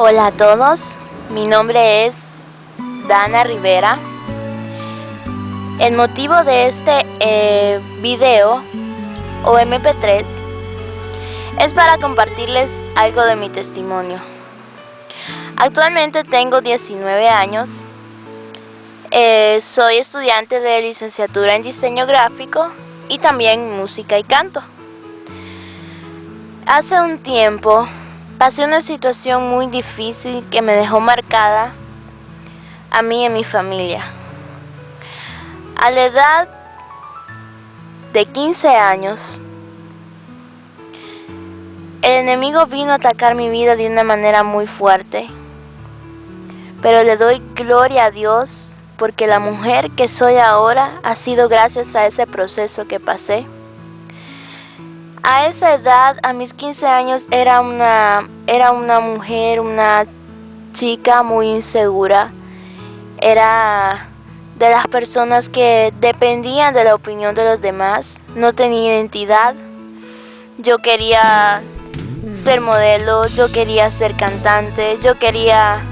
Hola a todos, mi nombre es Dana Rivera. El motivo de este video o MP3 es para compartirles algo de mi testimonio. Actualmente tengo 19 años, soy estudiante de licenciatura en diseño gráfico y también música y canto. Hace un tiempo pasé una situación muy difícil que me dejó marcada a mí y a mi familia. A la edad de 15 años, el enemigo vino a atacar mi vida de una manera muy fuerte, pero le doy gloria a Dios porque la mujer que soy ahora ha sido gracias a ese proceso que pasé. A esa edad, a mis 15 años, era una mujer, una chica muy insegura. Era de las personas que dependían de la opinión de los demás. No tenía identidad. Yo quería ser modelo, yo quería ser cantante, yo quería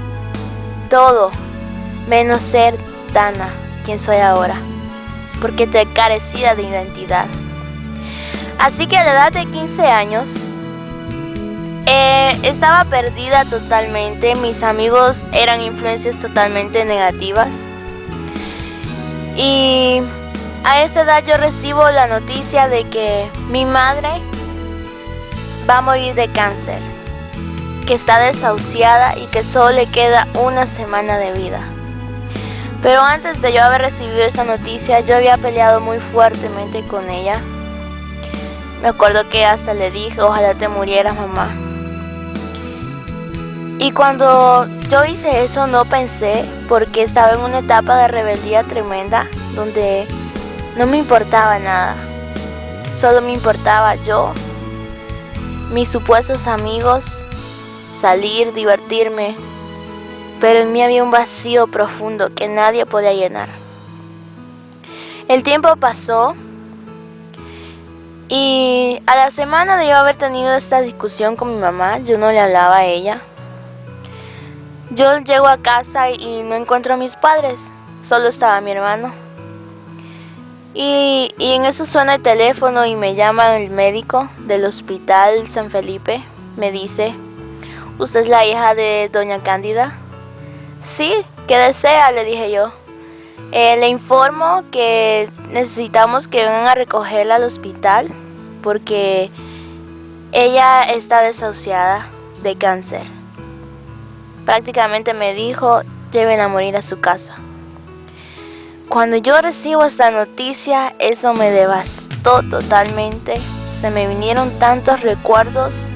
todo, menos ser Dana, quien soy ahora, porque te carecía de identidad. Así que a la edad de 15 años estaba perdida totalmente. Mis amigos eran influencias totalmente negativas. Y a esa edad yo recibo la noticia de que mi madre va a morir de cáncer, que está desahuciada y que solo le queda una semana de vida. Pero antes de yo haber recibido esta noticia, yo había peleado muy fuertemente con ella. Me acuerdo que hasta le dije, ojalá te murieras, mamá. Y cuando yo hice eso no pensé, porque estaba en una etapa de rebeldía tremenda, donde no me importaba nada. Solo me importaba yo, mis supuestos amigos, salir, divertirme. Pero en mí había un vacío profundo que nadie podía llenar. El tiempo pasó. Y a la semana de yo haber tenido esta discusión con mi mamá, yo no le hablaba a ella. Yo llego a casa y no encuentro a mis padres, solo estaba mi hermano. Y en eso suena el teléfono y me llama el médico del hospital San Felipe. Me dice, ¿usted es la hija de doña Cándida? Sí, ¿qué desea?, le dije yo. Le informo que necesitamos que vengan a recogerla al hospital porque ella está desahuciada de cáncer. Prácticamente me dijo, llévenla a morir a su casa. Cuando yo recibo esta noticia, eso me devastó totalmente. Se me vinieron tantos recuerdos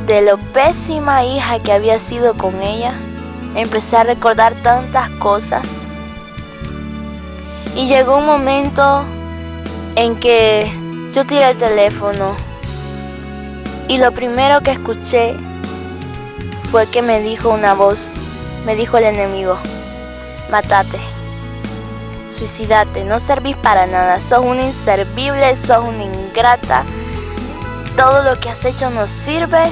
de lo pésima hija que había sido con ella. Empecé a recordar tantas cosas. Y llegó un momento en que yo tiré el teléfono y lo primero que escuché fue que me dijo una voz, me dijo el enemigo, mátate, suicídate, no servís para nada, sos una inservible, sos una ingrata, todo lo que has hecho no sirve,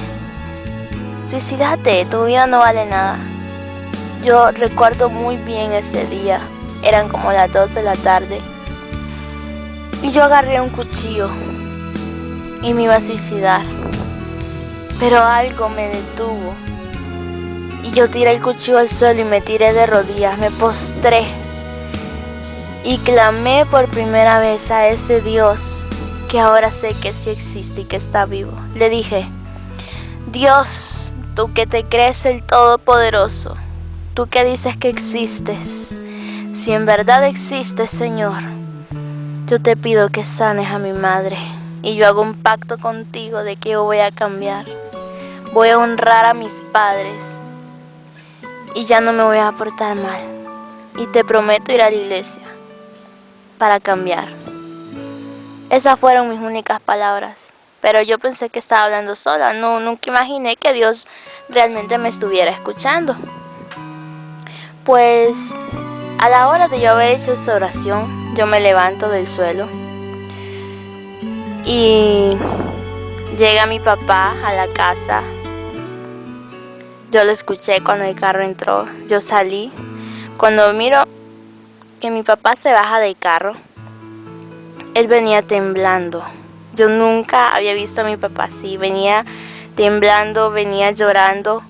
suicídate, tu vida no vale nada. Yo recuerdo muy bien ese día. Eran como las 2 de la tarde. Y yo agarré un cuchillo y me iba a suicidar. Pero algo me detuvo. Y yo tiré el cuchillo al suelo y me tiré de rodillas. Me postré. Y clamé por primera vez a ese Dios que ahora sé que sí existe y que está vivo. Le dije, Dios, tú que te crees el Todopoderoso, tú que dices que existes, si en verdad existes, Señor, yo te pido que sanes a mi madre. Y yo hago un pacto contigo de que yo voy a cambiar. Voy a honrar a mis padres. Y ya no me voy a portar mal. Y te prometo ir a la iglesia para cambiar. Esas fueron mis únicas palabras. Pero yo pensé que estaba hablando sola. Nunca imaginé que Dios realmente me estuviera escuchando. Pues a la hora de yo haber hecho esa oración, yo me levanto del suelo y llega mi papá a la casa Yo lo escuché cuando el carro entró. Yo salí. Cuando miro que mi papá se baja del carro, él venía temblando. Yo nunca había visto a mi papá así. Venía temblando, venía llorando.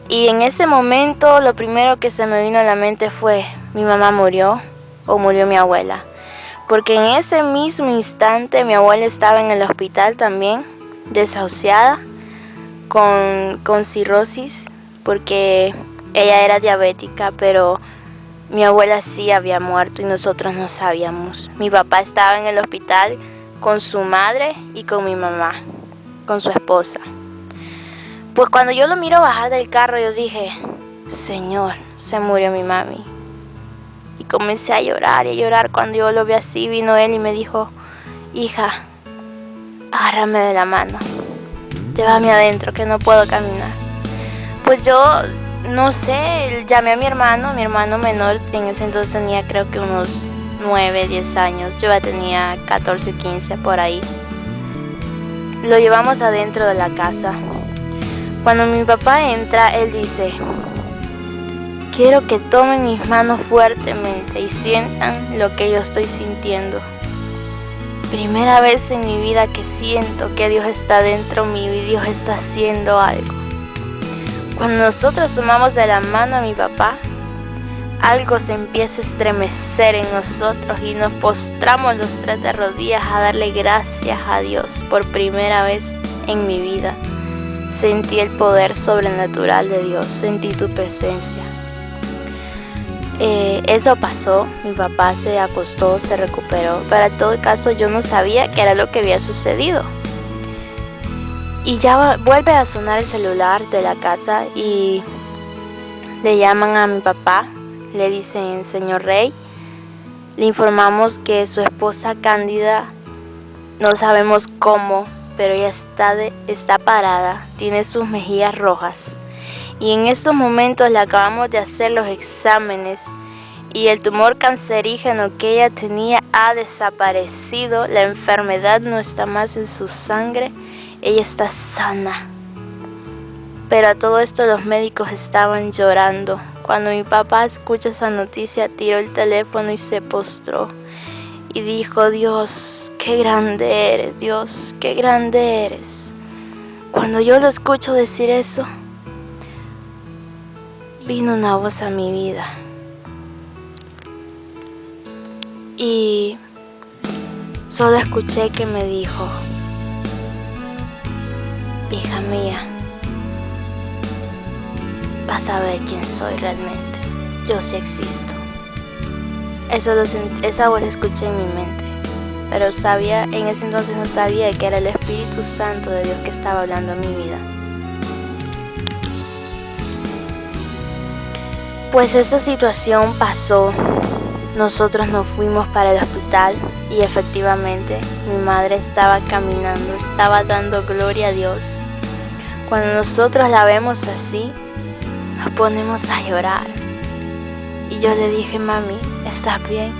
Y en ese momento lo primero que se me vino a la mente fue, mi mamá murió o murió mi abuela. Porque en ese mismo instante mi abuela estaba en el hospital también, desahuciada, con cirrosis, porque ella era diabética, pero mi abuela sí había muerto y nosotros no sabíamos. Mi papá estaba en el hospital con su madre y con mi mamá, con su esposa. Pues cuando yo lo miro bajar del carro, yo dije, Señor, se murió mi mami. Y comencé a llorar y a llorar. Cuando yo lo vi así, vino él y me dijo, hija, agárrame de la mano, llévame adentro que no puedo caminar. Pues yo, no sé, llamé a mi hermano menor, en ese entonces tenía creo que unos 9, 10 años, yo ya tenía 14 o 15 por ahí. Lo llevamos adentro de la casa. Cuando mi papá entra, él dice, quiero que tomen mis manos fuertemente y sientan lo que yo estoy sintiendo. Primera vez en mi vida que siento que Dios está dentro mío y Dios está haciendo algo. Cuando nosotros tomamos de la mano a mi papá, algo se empieza a estremecer en nosotros y nos postramos los tres de rodillas a darle gracias a Dios por primera vez en mi vida. Sentí el poder sobrenatural de Dios, sentí tu presencia. Eso pasó, mi papá se acostó, se recuperó, pero en todo caso yo no sabía qué era lo que había sucedido. Y ya vuelve a sonar el celular de la casa y le llaman a mi papá, le dicen, señor Rey, le informamos que su esposa Cándida, no sabemos cómo, pero ella está parada, tiene sus mejillas rojas. Y en estos momentos le acabamos de hacer los exámenes y el tumor cancerígeno que ella tenía ha desaparecido, la enfermedad no está más en su sangre, ella está sana. Pero a todo esto los médicos estaban llorando. Cuando mi papá escucha esa noticia, tiró el teléfono y se postró. Y dijo, Dios, qué grande eres, Dios, qué grande eres. Cuando yo lo escucho decir eso, vino una voz a mi vida. Y solo escuché que me dijo, hija mía, vas a ver quién soy realmente. Yo sí existo. Esa voz la escuché en mi mente, pero en ese entonces no sabía que era el Espíritu Santo de Dios que estaba hablando en mi vida. Pues esa situación pasó, nosotros nos fuimos para el hospital y efectivamente mi madre estaba caminando, estaba dando gloria a Dios. Cuando nosotros la vemos así, nos ponemos a llorar. Y yo le dije, mami, ¿estás bien?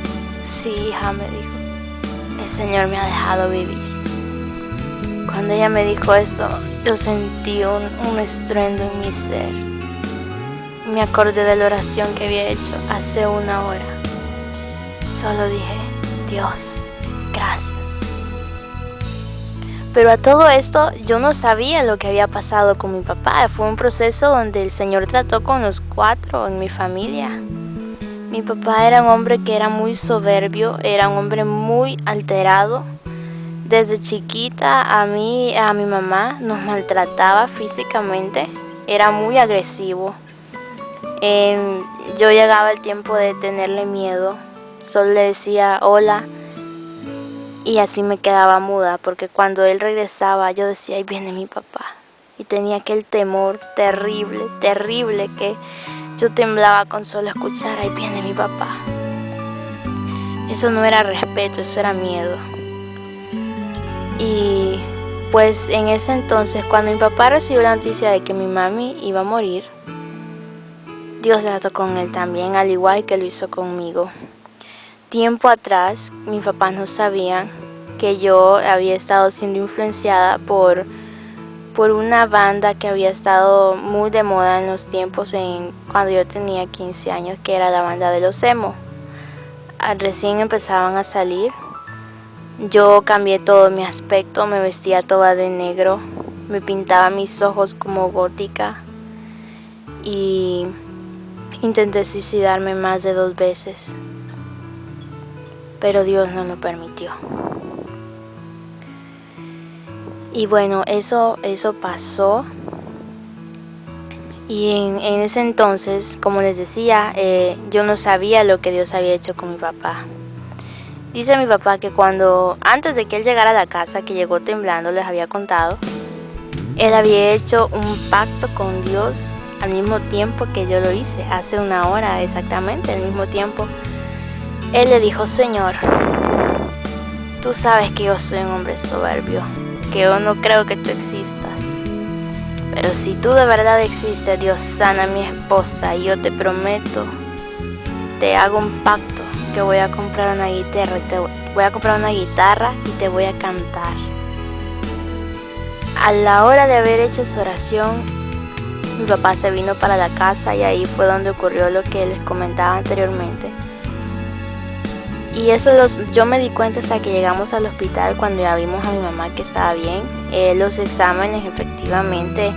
Sí, hija, me dijo, el Señor me ha dejado vivir. Cuando ella me dijo esto, yo sentí un estruendo en mi ser. Me acordé de la oración que había hecho hace una hora. Solo dije, Dios, gracias. Pero a todo esto yo no sabía lo que había pasado con mi papá. Fue un proceso donde el Señor trató con los 4 en mi familia. Mi papá era un hombre que era muy soberbio, era un hombre muy alterado. Desde chiquita a mí y a mi mamá nos maltrataba físicamente, era muy agresivo. Yo llegaba el tiempo de tenerle miedo, solo le decía hola y así me quedaba muda, porque cuando él regresaba yo decía, ahí viene mi papá. Y tenía aquel temor terrible, terrible, que yo temblaba con solo escuchar, ahí viene mi papá. Eso no era respeto, eso era miedo. Y pues en ese entonces, cuando mi papá recibió la noticia de que mi mami iba a morir, Dios trató con él también, al igual que lo hizo conmigo. Tiempo atrás, mis papás no sabían que yo había estado siendo influenciada por por una banda que había estado muy de moda en los tiempos cuando yo tenía 15 años, que era la banda de los emo. Recién empezaban a salir. Yo cambié todo mi aspecto, me vestía toda de negro, me pintaba mis ojos como gótica y intenté suicidarme más de 2 veces, pero Dios no lo permitió. Y bueno, eso pasó. Y en ese entonces, como les decía, yo no sabía lo que Dios había hecho con mi papá. Dice mi papá que antes de que él llegara a la casa, que llegó temblando, les había contado, él había hecho un pacto con Dios al mismo tiempo que yo lo hice, hace 1 hora exactamente, al mismo tiempo. Él le dijo: Señor, tú sabes que yo soy un hombre soberbio, que yo no creo que tú existas. Pero si tú de verdad existes, Dios, sana a mi esposa y yo te prometo, te hago un pacto, que voy a comprar una guitarra y te voy a cantar. A la hora de haber hecho su oración, mi papá se vino para la casa y ahí fue donde ocurrió lo que les comentaba anteriormente. Y eso yo me di cuenta hasta que llegamos al hospital, cuando ya vimos a mi mamá que estaba bien. Los exámenes efectivamente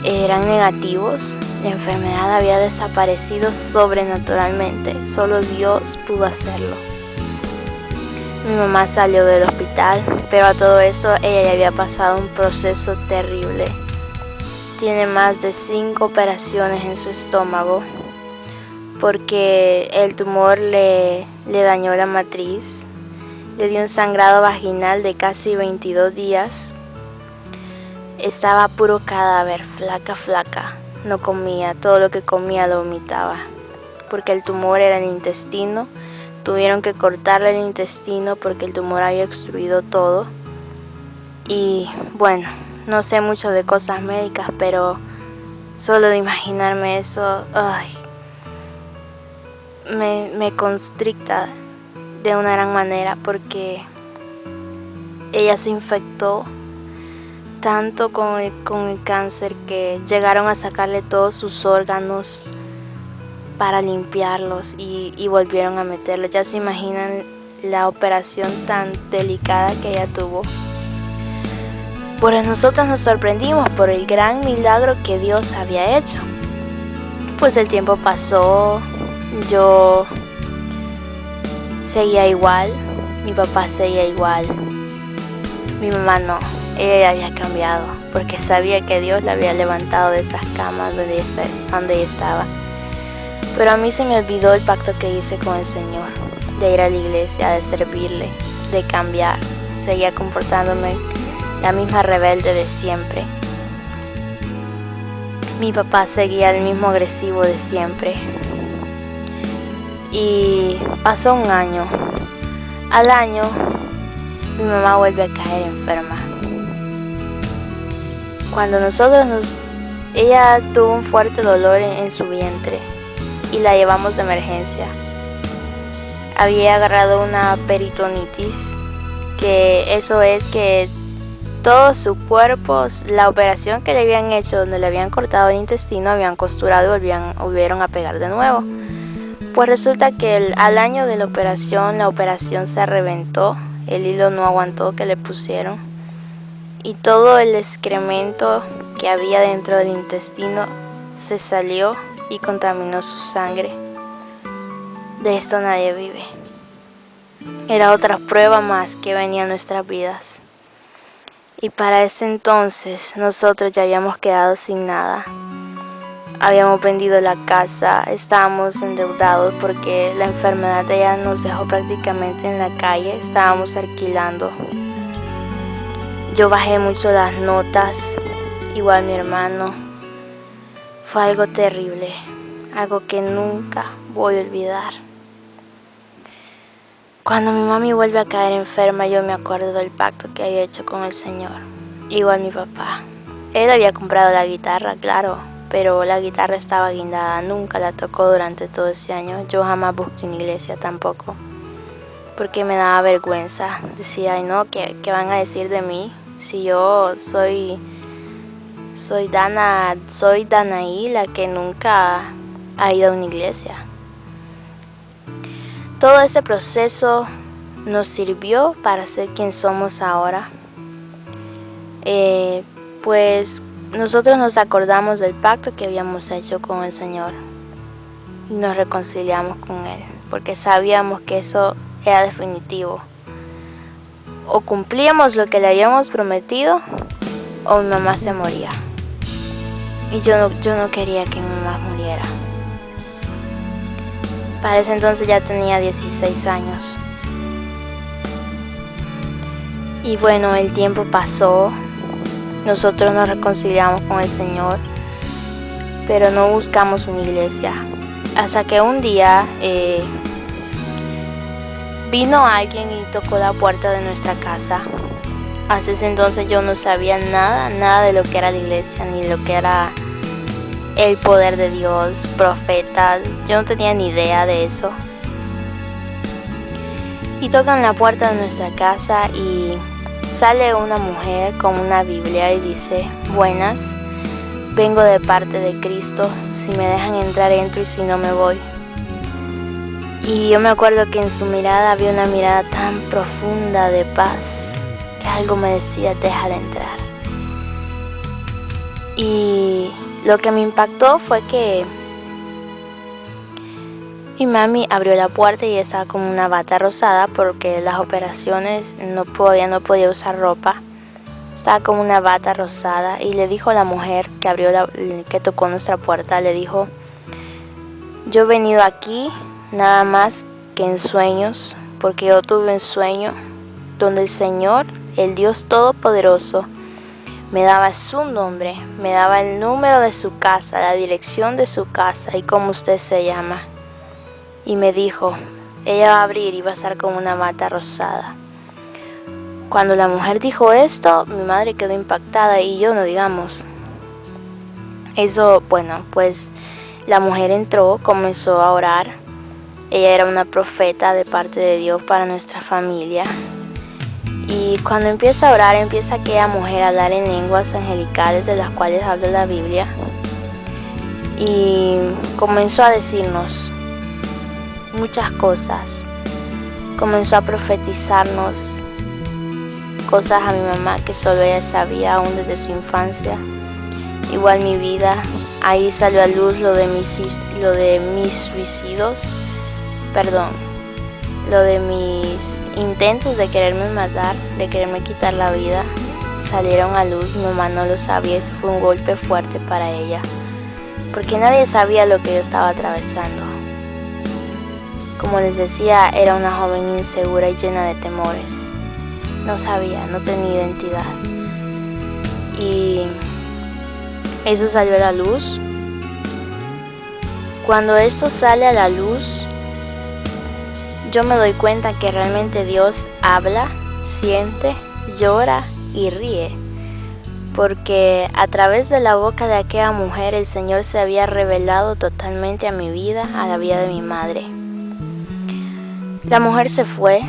eran negativos. La enfermedad había desaparecido sobrenaturalmente. Solo Dios pudo hacerlo. Mi mamá salió del hospital, pero a todo eso ella ya había pasado un proceso terrible. Tiene más de 5 operaciones en su estómago, porque el tumor le dañó la matriz, le dio un sangrado vaginal de casi 22 días. Estaba puro cadáver, flaca, no comía, todo lo que comía lo vomitaba, porque el tumor era en el intestino. Tuvieron que cortarle el intestino porque el tumor había obstruido todo. Y bueno, no sé mucho de cosas médicas, pero solo de imaginarme eso, me constricta de una gran manera, porque ella se infectó tanto con el cáncer que llegaron a sacarle todos sus órganos para limpiarlos y volvieron a meterlos. Ya se imaginan la operación tan delicada que ella tuvo. Pero nosotros nos sorprendimos por el gran milagro que Dios había hecho. Pues el tiempo pasó, yo seguía igual, mi papá seguía igual, mi mamá no, ella ya había cambiado, porque sabía que Dios la había levantado de esas camas donde ella estaba. Pero a mí se me olvidó el pacto que hice con el Señor, de ir a la iglesia, de servirle, de cambiar. Seguía comportándome la misma rebelde de siempre. Mi papá seguía el mismo agresivo de siempre. Y pasó 1 año. Al año, mi mamá vuelve a caer enferma. Cuando ella tuvo un fuerte dolor en su vientre y la llevamos de emergencia. Había agarrado una peritonitis, que eso es que todo su cuerpo, la operación que le habían hecho, donde le habían cortado el intestino, habían costurado y volvieron a pegar de nuevo. Pues resulta que al año de la operación se reventó, el hilo no aguantó que le pusieron, y todo el excremento que había dentro del intestino se salió y contaminó su sangre. De esto nadie vive. Era otra prueba más que venía a nuestras vidas. Y para ese entonces nosotros ya habíamos quedado sin nada. Habíamos vendido la casa, estábamos endeudados porque la enfermedad de ella nos dejó prácticamente en la calle, estábamos alquilando. Yo bajé mucho las notas, igual mi hermano. Fue algo terrible, algo que nunca voy a olvidar. Cuando mi mami vuelve a caer enferma, yo me acuerdo del pacto que había hecho con el Señor. Igual mi papá. Él había comprado la guitarra, claro, pero la guitarra estaba guindada, nunca la tocó durante todo ese año. Yo jamás busqué una iglesia tampoco, porque me daba vergüenza. Decía, ay no, ¿qué van a decir de mí? Si yo soy soy Danaí, la que nunca ha ido a una iglesia. Todo ese proceso nos sirvió para ser quien somos ahora. Pues nosotros nos acordamos del pacto que habíamos hecho con el Señor y nos reconciliamos con Él, porque sabíamos que eso era definitivo. O cumplíamos lo que le habíamos prometido, o mi mamá se moría. Y yo no quería que mi mamá muriera. Para ese entonces ya tenía 16 años. Y bueno, el tiempo pasó. Nosotros nos reconciliamos con el Señor, pero no buscamos una iglesia. Hasta que un día vino alguien y tocó la puerta de nuestra casa. Hasta ese entonces yo no sabía nada de lo que era la iglesia, ni lo que era el poder de Dios, profetas. Yo no tenía ni idea de eso. Y tocan la puerta de nuestra casa y sale una mujer con una Biblia y dice: buenas, vengo de parte de Cristo, si me dejan entrar entro y si no me voy. Y yo me acuerdo que en su mirada había una mirada tan profunda de paz, que algo me decía: déjala entrar. Y lo que me impactó fue que mi mami abrió la puerta y estaba con una bata rosada, porque las operaciones no podía usar ropa. Estaba con una bata rosada y le dijo a la mujer que tocó nuestra puerta, le dijo: yo he venido aquí nada más que en sueños, porque yo tuve un sueño donde el Señor, el Dios Todopoderoso, me daba su nombre, me daba el número de su casa, la dirección de su casa y cómo usted se llama. Y me dijo: ella va a abrir y va a estar con una bata rosada. Cuando la mujer dijo esto, mi madre quedó impactada y yo no digamos. Eso, bueno, pues la mujer entró, comenzó a orar. Ella era una profeta de parte de Dios para nuestra familia. Y cuando empieza a orar, empieza aquella mujer a hablar en lenguas angelicales de las cuales habla la Biblia. Y comenzó a decirnos muchas cosas. Comenzó a profetizarnos cosas a mi mamá que solo ella sabía aún desde su infancia. Igual mi vida. Ahí salió a luz lo de mis intentos de quererme matar, de quererme quitar la vida. Salieron a luz, mi mamá no lo sabía. Eso fue un golpe fuerte para ella, porque nadie sabía lo que yo estaba atravesando. Como les decía, era una joven insegura y llena de temores. No sabía, no tenía identidad. Y eso salió a la luz. Cuando esto sale a la luz, yo me doy cuenta que realmente Dios habla, siente, llora y ríe. Porque a través de la boca de aquella mujer el Señor se había revelado totalmente a mi vida, a la vida de mi madre. La mujer se fue.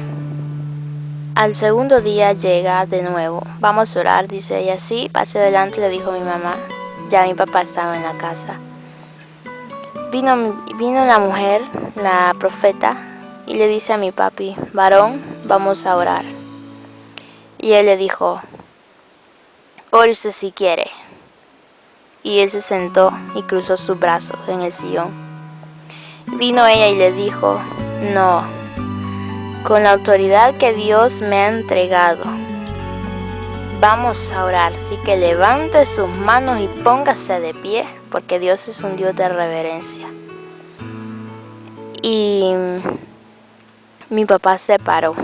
Al segundo día llega de nuevo. Vamos a orar, dice ella. Sí, pase adelante, le dijo mi mamá. Ya mi papá estaba en la casa. Vino la mujer, la profeta, y le dice a mi papi: varón, vamos a orar. Y él le dijo: órese si quiere. Y él se sentó y cruzó sus brazos en el sillón. Vino ella y le dijo: no, con la autoridad que Dios me ha entregado, vamos a orar. Así que levante sus manos y póngase de pie, porque Dios es un Dios de reverencia. Y mi papá se paró.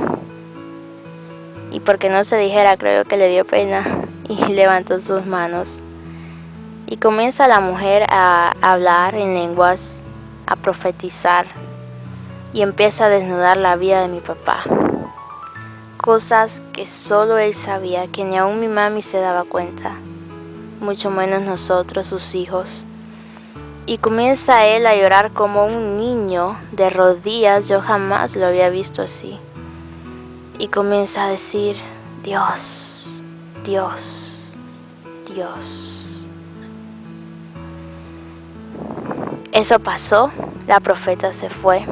Y porque no se dijera, creo que le dio pena y levantó sus manos. Y comienza la mujer a hablar en lenguas, a profetizar. Y empieza a desnudar la vida de mi papá. Cosas que solo él sabía, que ni aún mi mami se daba cuenta. Mucho menos nosotros, sus hijos. Y comienza él a llorar como un niño de rodillas. Yo jamás lo había visto así. Y comienza a decir: Dios, Dios, Dios. Eso pasó, la profeta se fue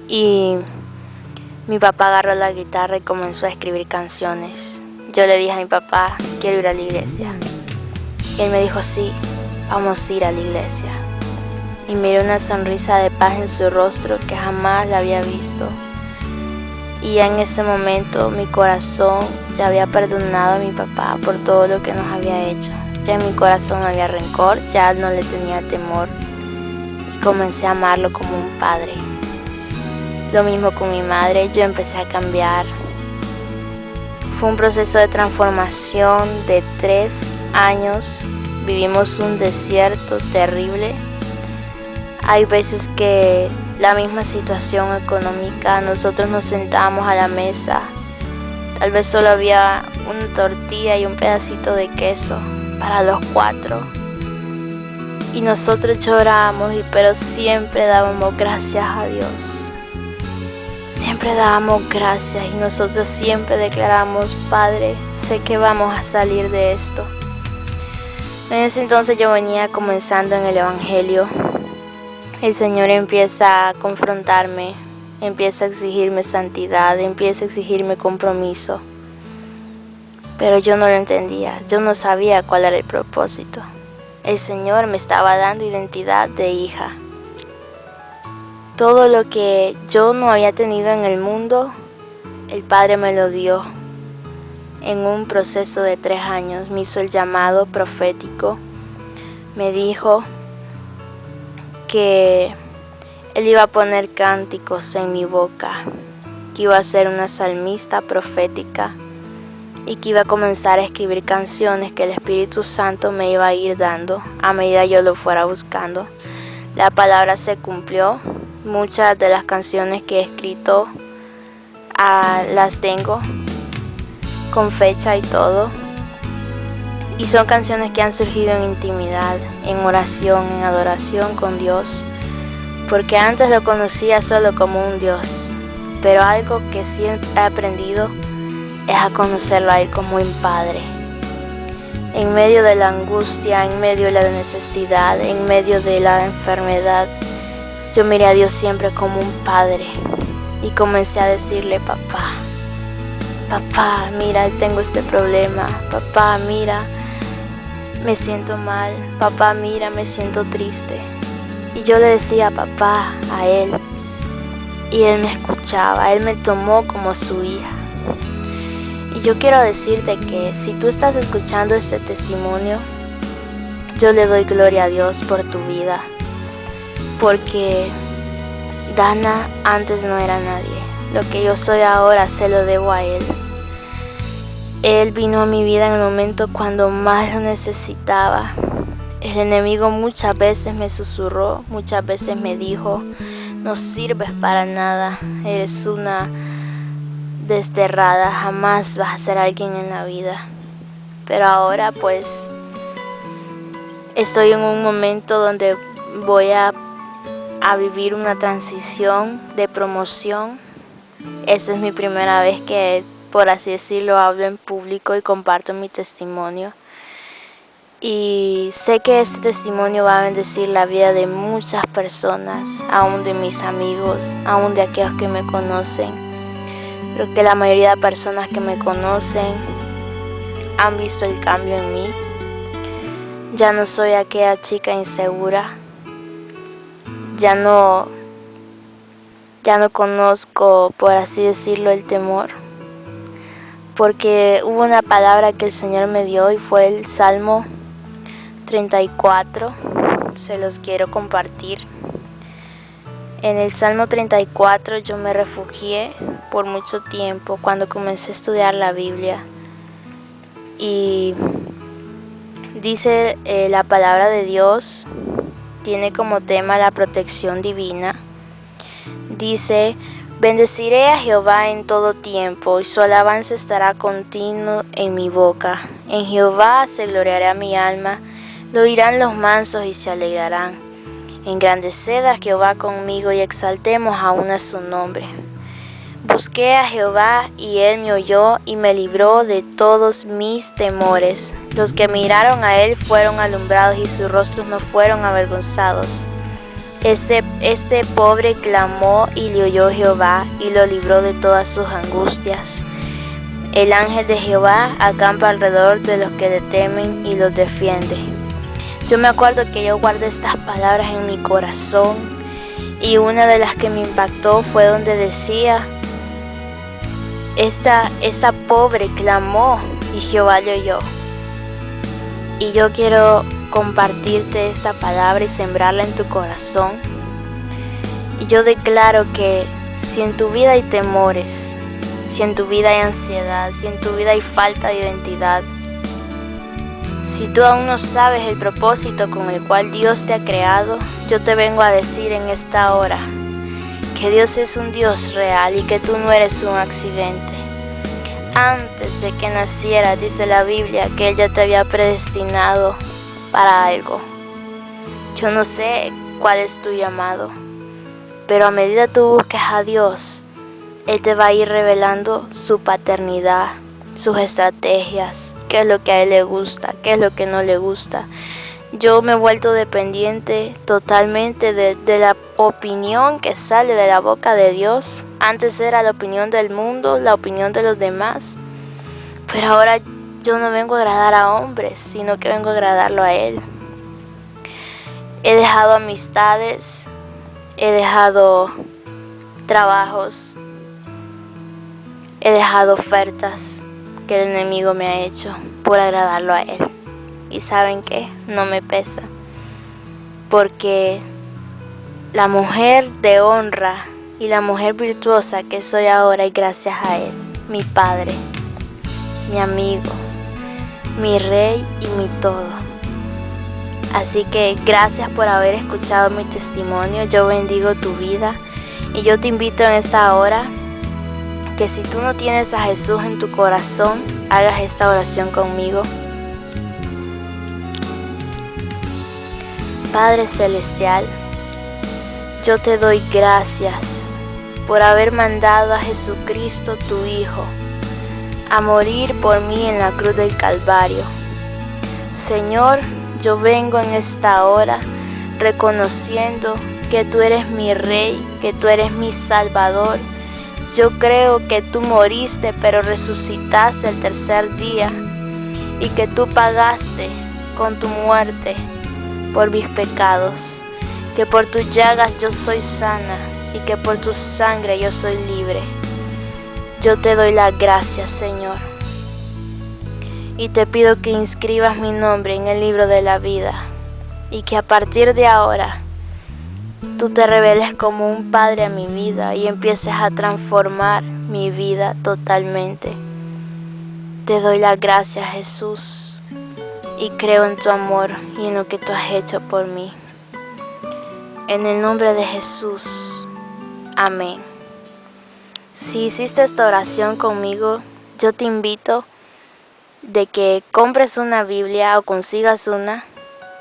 y mi papá agarró la guitarra y comenzó a escribir canciones. Yo le dije a mi papá, quiero ir a la iglesia. Y él me dijo, sí, vamos a ir a la iglesia. Y miré una sonrisa de paz en su rostro que jamás la había visto. Y ya en ese momento mi corazón ya había perdonado a mi papá por todo lo que nos había hecho. Ya en mi corazón no había rencor, ya no le tenía temor. Y comencé a amarlo como un padre. Lo mismo con mi madre, yo empecé a cambiar. Fue un proceso de transformación de 3 años. Vivimos un desierto terrible. Hay veces que la misma situación económica, nosotros nos sentábamos a la mesa, tal vez solo había una tortilla y un pedacito de queso para los 4. Y nosotros llorábamos, pero siempre dábamos gracias a Dios. Siempre dábamos gracias y nosotros siempre declaramos, Padre, sé que vamos a salir de esto. En ese entonces yo venía comenzando en el Evangelio. El Señor empieza a confrontarme, empieza a exigirme santidad, empieza a exigirme compromiso. Pero yo no lo entendía, yo no sabía cuál era el propósito. El Señor me estaba dando identidad de hija. Todo lo que yo no había tenido en el mundo, el Padre me lo dio. En un proceso de 3 años me hizo el llamado profético, me dijo que Él iba a poner cánticos en mi boca, que iba a ser una salmista profética y que iba a comenzar a escribir canciones que el Espíritu Santo me iba a ir dando a medida yo lo fuera buscando. La palabra se cumplió, muchas de las canciones que he escrito las tengo con fecha y todo. Y son canciones que han surgido en intimidad, en oración, en adoración con Dios. Porque antes lo conocía solo como un Dios. Pero algo que sí he aprendido es a conocerlo a Él como un Padre. En medio de la angustia, en medio de la necesidad, en medio de la enfermedad, yo miré a Dios siempre como un Padre. Y comencé a decirle, papá, mira, tengo este problema. Papá, mira, me siento mal, papá, mira, me siento triste. Y yo le decía papá a Él, y Él me escuchaba, Él me tomó como su hija. Y yo quiero decirte que si tú estás escuchando este testimonio, yo le doy gloria a Dios por tu vida, porque Dana antes no era nadie. Lo que yo soy ahora se lo debo a Él. Él vino a mi vida en el momento cuando más lo necesitaba. El enemigo muchas veces me susurró, muchas veces me dijo, no sirves para nada, eres una desterrada, jamás vas a ser alguien en la vida. Pero ahora pues estoy en un momento donde voy a vivir una transición de promoción. Esa es mi primera vez que, por así decirlo, hablo en público y comparto mi testimonio. Y sé que este testimonio va a bendecir la vida de muchas personas, aún de mis amigos, aún de aquellos que me conocen. Creo que la mayoría de personas que me conocen han visto el cambio en mí. Ya no soy aquella chica insegura. Ya no conozco, por así decirlo, el temor. Porque hubo una palabra que el Señor me dio y fue el Salmo 34. Se los quiero compartir. En el Salmo 34 yo me refugié por mucho tiempo cuando comencé a estudiar la Biblia. Y dice la palabra de Dios, tiene como tema la protección divina. Dice, bendeciré a Jehová en todo tiempo, y su alabanza estará continuo en mi boca. En Jehová se gloriará mi alma, lo oirán los mansos y se alegrarán. Engrandeced a Jehová conmigo y exaltemos aún a su nombre. Busqué a Jehová y él me oyó y me libró de todos mis temores. Los que miraron a él fueron alumbrados y sus rostros no fueron avergonzados. Este pobre clamó y le oyó Jehová y lo libró de todas sus angustias. El ángel de Jehová acampa alrededor de los que le temen y los defiende. Yo me acuerdo que yo guardé estas palabras en mi corazón y una de las que me impactó fue donde decía: esta pobre clamó y Jehová le oyó. Y yo quiero compartirte esta palabra y sembrarla en tu corazón. Y yo declaro que si en tu vida hay temores, si en tu vida hay ansiedad, si en tu vida hay falta de identidad, si tú aún no sabes el propósito con el cual Dios te ha creado, yo te vengo a decir en esta hora que Dios es un Dios real y que tú no eres un accidente. Antes de que nacieras, dice la Biblia, que Él ya te había predestinado para algo. Yo no sé cuál es tu llamado, pero a medida que tú busques a Dios, Él te va a ir revelando su paternidad, sus estrategias, qué es lo que a Él le gusta, qué es lo que no le gusta. Yo me he vuelto dependiente totalmente de la opinión que sale de la boca de Dios. Antes era la opinión del mundo, la opinión de los demás. Pero ahora yo no vengo a agradar a hombres, sino que vengo a agradarlo a Él. He dejado amistades, he dejado trabajos, he dejado ofertas que el enemigo me ha hecho por agradarlo a Él. Y ¿saben qué? No me pesa, porque la mujer de honra y la mujer virtuosa que soy ahora es gracias a Él, mi Padre, mi amigo, mi Rey y mi todo. Así que gracias por haber escuchado mi testimonio. Yo bendigo tu vida y yo te invito en esta hora que si tú no tienes a Jesús en tu corazón, hagas esta oración conmigo. Padre Celestial, yo te doy gracias por haber mandado a Jesucristo tu Hijo a morir por mí en la cruz del Calvario. Señor, yo vengo en esta hora reconociendo que tú eres mi Rey, que tú eres mi Salvador. Yo creo que tú moriste pero resucitaste el tercer día y que tú pagaste con tu muerte por mis pecados, que por tus llagas yo soy sana y que por tu sangre yo soy libre. Yo te doy las gracias, Señor, y te pido que inscribas mi nombre en el libro de la vida y que a partir de ahora tú te reveles como un padre a mi vida y empieces a transformar mi vida totalmente. Te doy las gracias, Jesús, y creo en tu amor y en lo que tú has hecho por mí. En el nombre de Jesús, amén. Si hiciste esta oración conmigo, yo te invito de que compres una Biblia o consigas una,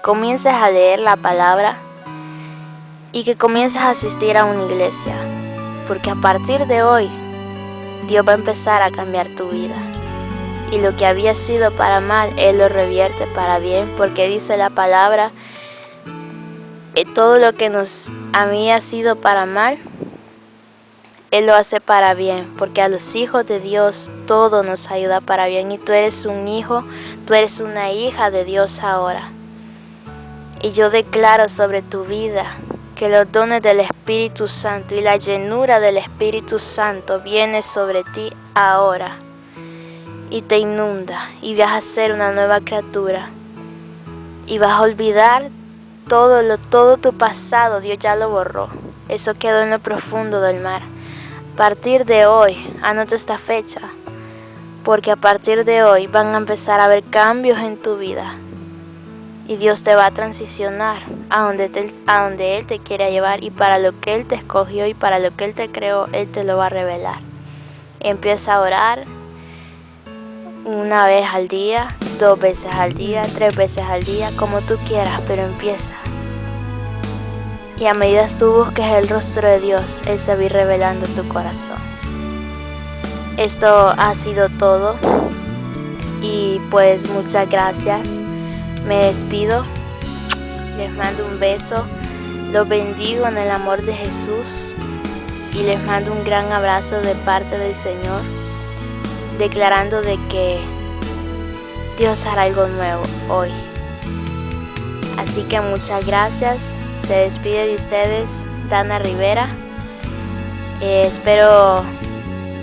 comiences a leer la palabra y que comiences a asistir a una iglesia, porque a partir de hoy Dios va a empezar a cambiar tu vida. Y lo que había sido para mal, Él lo revierte para bien, porque dice la palabra, todo lo que a mí ha sido para mal, Él lo hace para bien, porque a los hijos de Dios todo nos ayuda para bien. Y tú eres un hijo, tú eres una hija de Dios ahora. Y yo declaro sobre tu vida que los dones del Espíritu Santo y la llenura del Espíritu Santo viene sobre ti ahora y te inunda y vas a ser una nueva criatura y vas a olvidar todo tu pasado. Dios ya lo borró, eso quedó en lo profundo del mar. A partir de hoy, anota esta fecha, porque a partir de hoy van a empezar a haber cambios en tu vida y Dios te va a transicionar a donde Él te quiere llevar, y para lo que Él te escogió y para lo que Él te creó, Él te lo va a revelar. Empieza a orar una vez al día, 2 veces al día, 3 veces al día, como tú quieras, pero empieza. Y a medida que tú busques el rostro de Dios, Él se va a ir revelando tu corazón. Esto ha sido todo y pues muchas gracias. Me despido, les mando un beso, los bendigo en el amor de Jesús y les mando un gran abrazo de parte del Señor, declarando de que Dios hará algo nuevo hoy. Así que muchas gracias. Se despide de ustedes Dana Rivera. Espero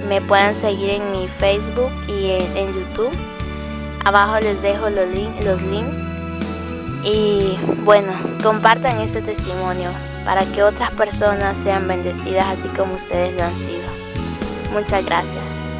me puedan seguir en mi Facebook y en YouTube. Abajo les dejo los links. Y bueno, compartan este testimonio para que otras personas sean bendecidas así como ustedes lo han sido. Muchas gracias.